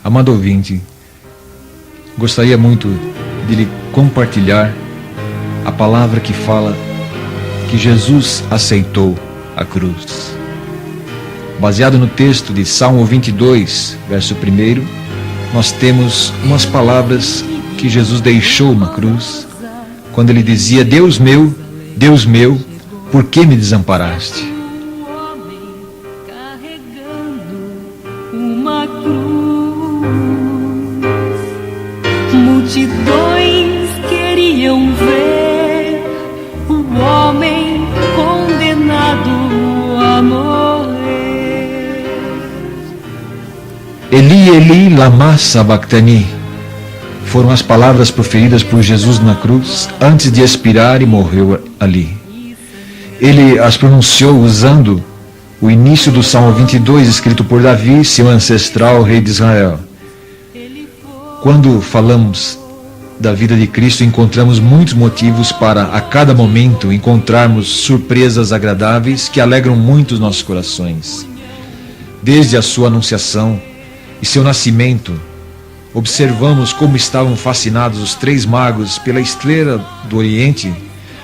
Amado ouvinte, gostaria muito de lhe compartilhar a palavra que fala que Jesus aceitou a cruz. Baseado no texto de Salmo 22, verso 1, nós temos umas palavras que Jesus deixou na cruz, quando ele dizia: Deus meu, por que me desamparaste? Uma cruz, multidões queriam ver o homem condenado a morrer. Eli, Eli, lama sabachthani, foram as palavras proferidas por Jesus na cruz antes de expirar e morreu ali. Ele as pronunciou usando o início do Salmo 22, escrito por Davi, seu ancestral rei de Israel. Quando falamos da vida de Cristo, encontramos muitos motivos para, a cada momento, encontrarmos surpresas agradáveis que alegram muito os nossos corações. Desde a sua anunciação e seu nascimento, observamos como estavam fascinados os 3 magos pela estrela do Oriente,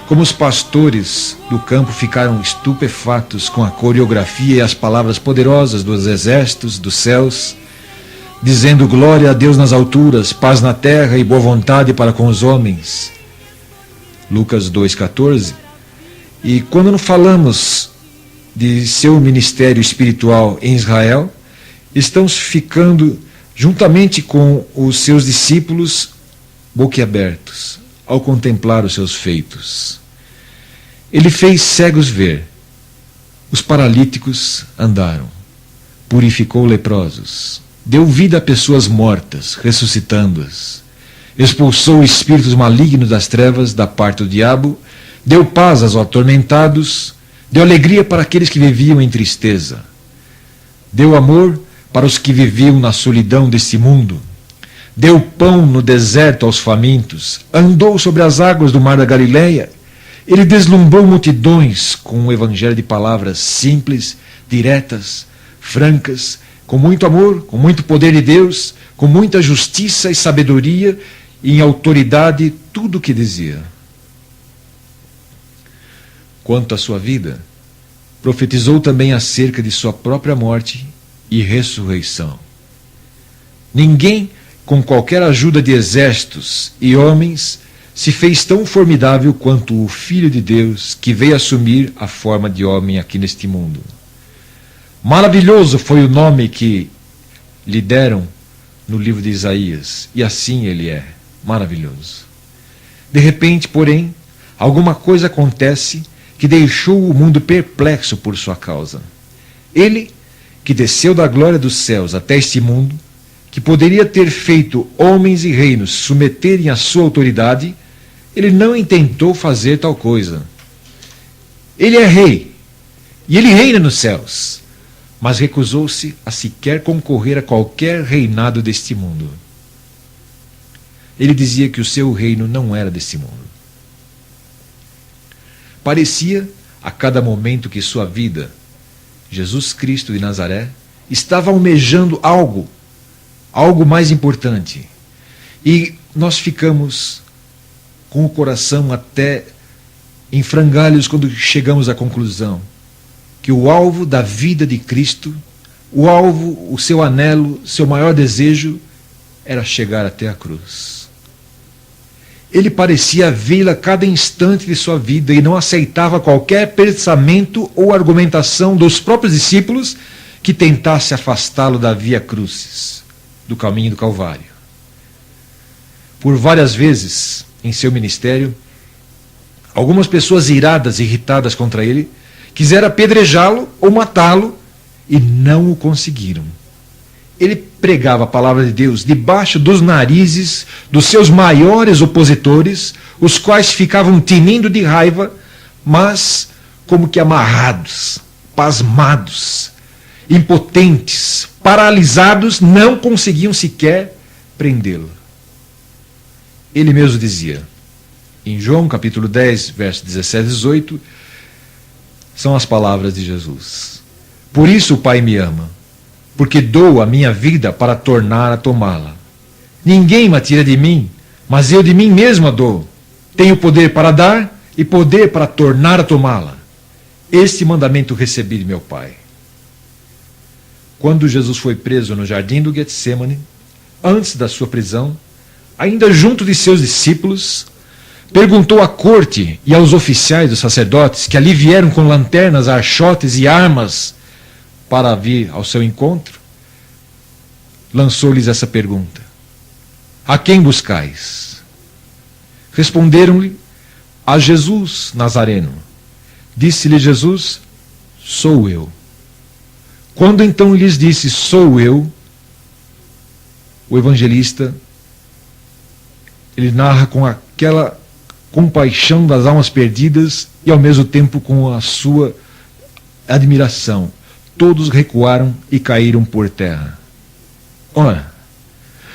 como os pastores do campo ficaram estupefatos com a coreografia e as palavras poderosas dos exércitos dos céus, dizendo: glória a Deus nas alturas, paz na terra e boa vontade para com os homens. Lucas 2,14. E quando não falamos de seu ministério espiritual em Israel, estamos ficando juntamente com os seus discípulos boquiabertos ao contemplar os seus feitos. Ele fez cegos ver, os paralíticos andaram, purificou leprosos, deu vida a pessoas mortas, ressuscitando-as, expulsou espíritos malignos das trevas da parte do diabo, deu paz aos atormentados, deu alegria para aqueles que viviam em tristeza, deu amor para os que viviam na solidão deste mundo, deu pão no deserto aos famintos, andou sobre as águas do mar da Galileia. Ele deslumbrou multidões com um evangelho de palavras simples, diretas, francas, com muito amor, com muito poder de Deus, com muita justiça e sabedoria, e em autoridade tudo o que dizia. Quanto à sua vida, profetizou também acerca de sua própria morte e ressurreição. Ninguém, com qualquer ajuda de exércitos e homens, se fez tão formidável quanto o Filho de Deus, que veio assumir a forma de homem aqui neste mundo. Maravilhoso foi o nome que lhe deram no livro de Isaías, e assim ele é, maravilhoso. De repente, porém, alguma coisa acontece que deixou o mundo perplexo por sua causa. Ele, que desceu da glória dos céus até este mundo, que poderia ter feito homens e reinos submeterem à sua autoridade, ele não intentou fazer tal coisa. Ele é rei, e ele reina nos céus, mas recusou-se a sequer concorrer a qualquer reinado deste mundo. Ele dizia que o seu reino não era deste mundo. Parecia, a cada momento que sua vida, Jesus Cristo de Nazaré, estava almejando algo mais importante. E nós ficamos com o coração até em frangalhos quando chegamos à conclusão que o alvo da vida de Cristo, o alvo, o seu anelo, seu maior desejo era chegar até a cruz. Ele parecia vê-la a cada instante de sua vida e não aceitava qualquer pensamento ou argumentação dos próprios discípulos que tentasse afastá-lo da via crucis, do caminho do Calvário. Por várias vezes em seu ministério, algumas pessoas iradas e irritadas contra ele quiseram apedrejá-lo ou matá-lo e não o conseguiram. Ele pregava a palavra de Deus debaixo dos narizes dos seus maiores opositores, os quais ficavam tinindo de raiva, mas como que amarrados, pasmados, impotentes, paralisados, não conseguiam sequer prendê-lo. Ele mesmo dizia, em João capítulo 10, versos 17 e 18, são as palavras de Jesus: por isso o Pai me ama, porque dou a minha vida para tornar a tomá-la. Ninguém me tira de mim, mas eu de mim mesmo a dou. Tenho poder para dar e poder para tornar a tomá-la. Este mandamento recebi de meu Pai. Quando Jesus foi preso no jardim do Getsemane, antes da sua prisão, ainda junto de seus discípulos, perguntou à corte e aos oficiais dos sacerdotes, que ali vieram com lanternas, archotes e armas para vir ao seu encontro, lançou-lhes essa pergunta: a quem buscais? Responderam-lhe: a Jesus Nazareno. Disse-lhe Jesus: sou eu. Quando então lhes disse: sou eu, o evangelista, ele narra com aquela compaixão das almas perdidas e ao mesmo tempo com a sua admiração. Todos recuaram e caíram por terra. Ora,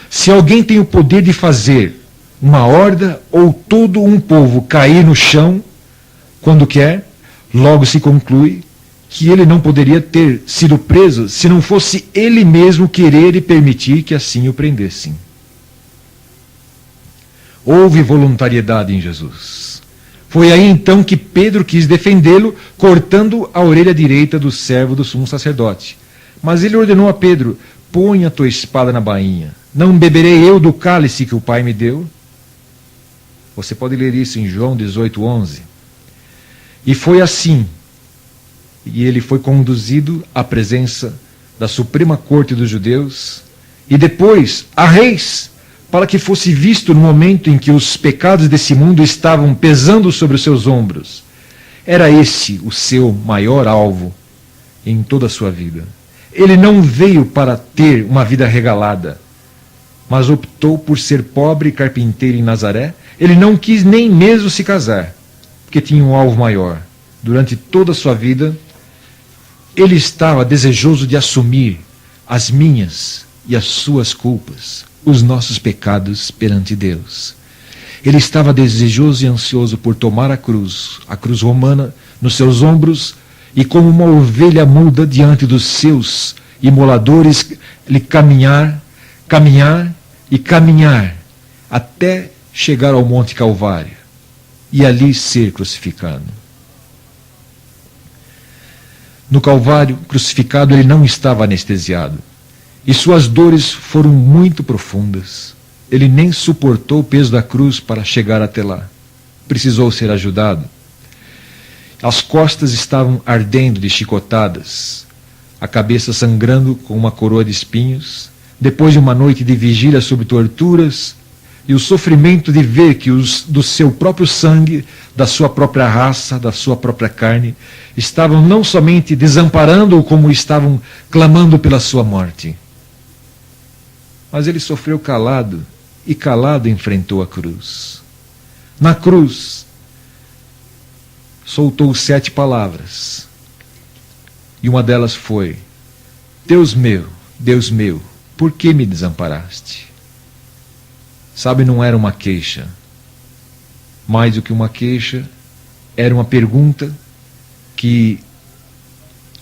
se alguém tem o poder de fazer uma horda ou todo um povo cair no chão quando quer, logo se conclui que ele não poderia ter sido preso se não fosse ele mesmo querer e permitir que assim o prendessem. Houve voluntariedade em Jesus. Foi aí então que Pedro quis defendê-lo, cortando a orelha direita do servo do sumo sacerdote. Mas ele ordenou a Pedro: põe a tua espada na bainha. Não beberei eu do cálice que o Pai me deu? Você pode ler isso em João 18:11. E foi assim. E ele foi conduzido à presença da Suprema Corte dos Judeus e depois a reis, para que fosse visto no momento em que os pecados desse mundo estavam pesando sobre os seus ombros. Era esse o seu maior alvo em toda a sua vida. Ele não veio para ter uma vida regalada, mas optou por ser pobre e carpinteiro em Nazaré. Ele não quis nem mesmo se casar, porque tinha um alvo maior. Durante toda a sua vida, ele estava desejoso de assumir as minhas e as suas culpas, os nossos pecados perante Deus. Ele estava desejoso e ansioso por tomar a cruz romana, nos seus ombros, e como uma ovelha muda diante dos seus imoladores, ele caminhar até chegar ao Monte Calvário e ali ser crucificado. No Calvário, crucificado, ele não estava anestesiado. E suas dores foram muito profundas. Ele nem suportou o peso da cruz para chegar até lá. Precisou ser ajudado. As costas estavam ardendo de chicotadas, a cabeça sangrando com uma coroa de espinhos, depois de uma noite de vigília sob torturas, e o sofrimento de ver que os do seu próprio sangue, da sua própria raça, da sua própria carne, estavam não somente desamparando-o, como estavam clamando pela sua morte. Mas ele sofreu calado, e calado enfrentou a cruz. Na cruz, soltou 7 palavras, e uma delas foi: Deus meu, por que me desamparaste? Sabe, não era uma queixa. Mais do que uma queixa, era uma pergunta que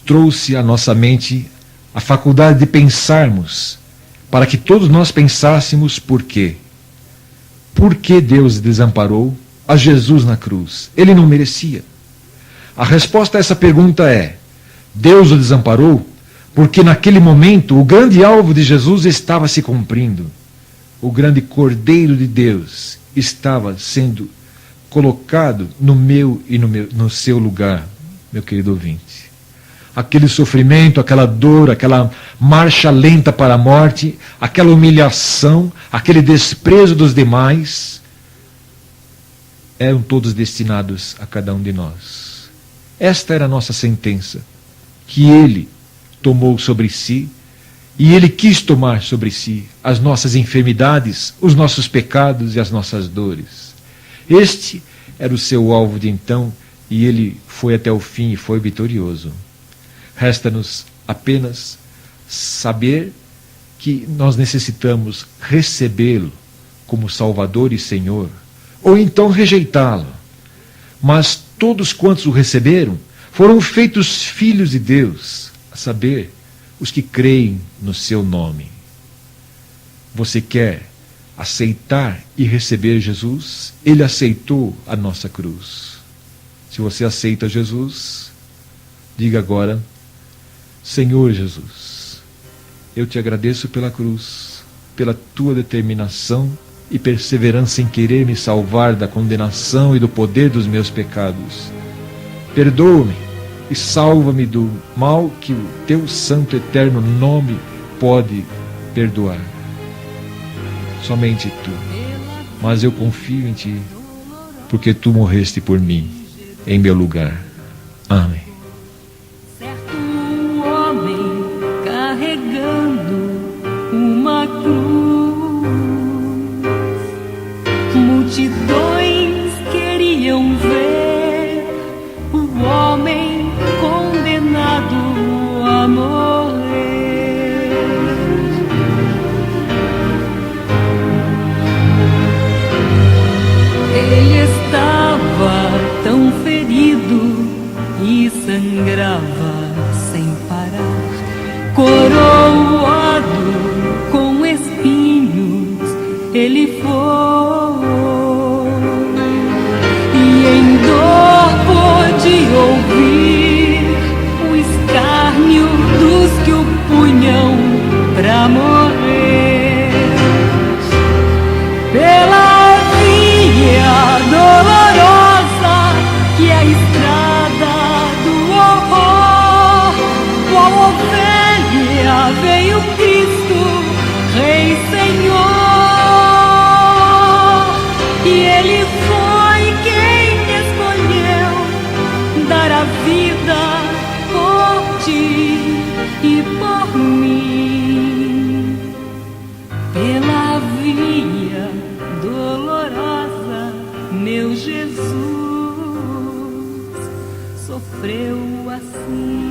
trouxe à nossa mente a faculdade de pensarmos, para que todos nós pensássemos por quê. Por que Deus desamparou a Jesus na cruz? Ele não merecia. A resposta a essa pergunta é: Deus o desamparou porque naquele momento o grande alvo de Jesus estava se cumprindo. O grande Cordeiro de Deus estava sendo colocado no meu e no seu lugar, meu querido ouvinte. Aquele sofrimento, aquela dor, aquela marcha lenta para a morte, aquela humilhação, aquele desprezo dos demais, eram todos destinados a cada um de nós. Esta era a nossa sentença, que Ele tomou sobre si, e Ele quis tomar sobre si as nossas enfermidades, os nossos pecados e as nossas dores. Este era o seu alvo de então, e Ele foi até o fim e foi vitorioso. Resta-nos apenas saber que nós necessitamos recebê-lo como Salvador e Senhor, ou então rejeitá-lo. Mas todos quantos o receberam foram feitos filhos de Deus, a saber, os que creem no seu nome. Você quer aceitar e receber Jesus? Ele aceitou a nossa cruz. Se você aceita Jesus, diga agora: Senhor Jesus, eu te agradeço pela cruz, pela tua determinação e perseverança em querer me salvar da condenação e do poder dos meus pecados. Perdoa-me e salva-me do mal que o teu santo eterno nome pode perdoar. Somente tu. Mas eu confio em ti, porque tu morreste por mim, em meu lugar. Amém. Certo homem carregando uma cruz, multidões queriam ver o homem condenado a morrer. Ele estava tão ferido e sangrava sem parar, coroado com espinhos, ele foi, e em dor pôde ouvir o escárnio dos que o punham pra morrer. Pela via dolorosa que é a estrada do horror, qual ovelha veio Cristo, Rei Senhor, e Ele foi quem escolheu dar a vida por ti e por mim. Pela via dolorosa, meu Jesus sofreu assim.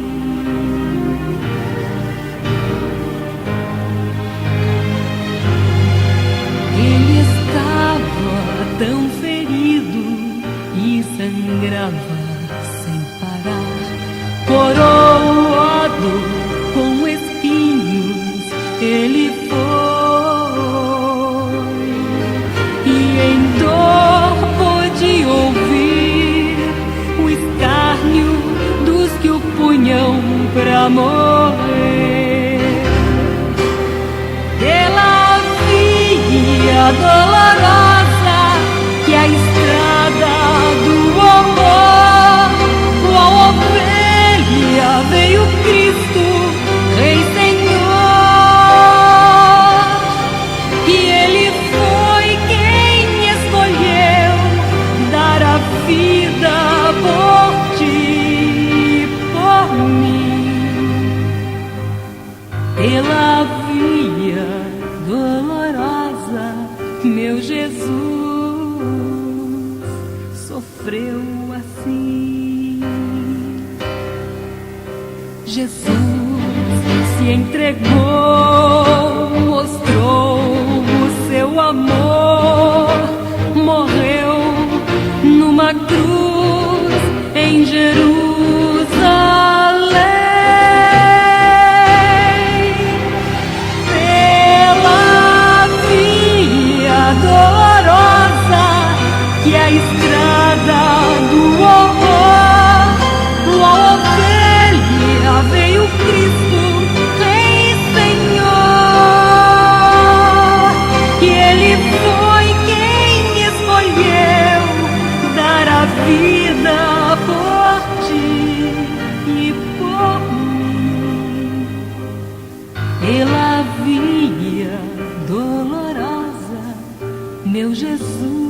Ele estava tão ferido e sangrava sem parar, coroado com espinhos, ele foi, e em dor pôde ouvir o escárnio dos que o punham pra morrer. Pela via dolorosa que é a estrada do horror, qual ovelha veio Cristo, Rei Senhor, e Ele foi quem escolheu dar a vida por ti e por mim. Pela via dolorosa, meu Jesus sofreu assim. Jesus se entregou, mostrou o seu amor, morreu numa cruz em Jerusalém. Pela via dolorosa que é a estrada do horror, qual ovelha veio Cristo, Rei Senhor, e Ele foi quem escolheu dar a vida por ti e por mim. Pela via dolorosa, meu Jesus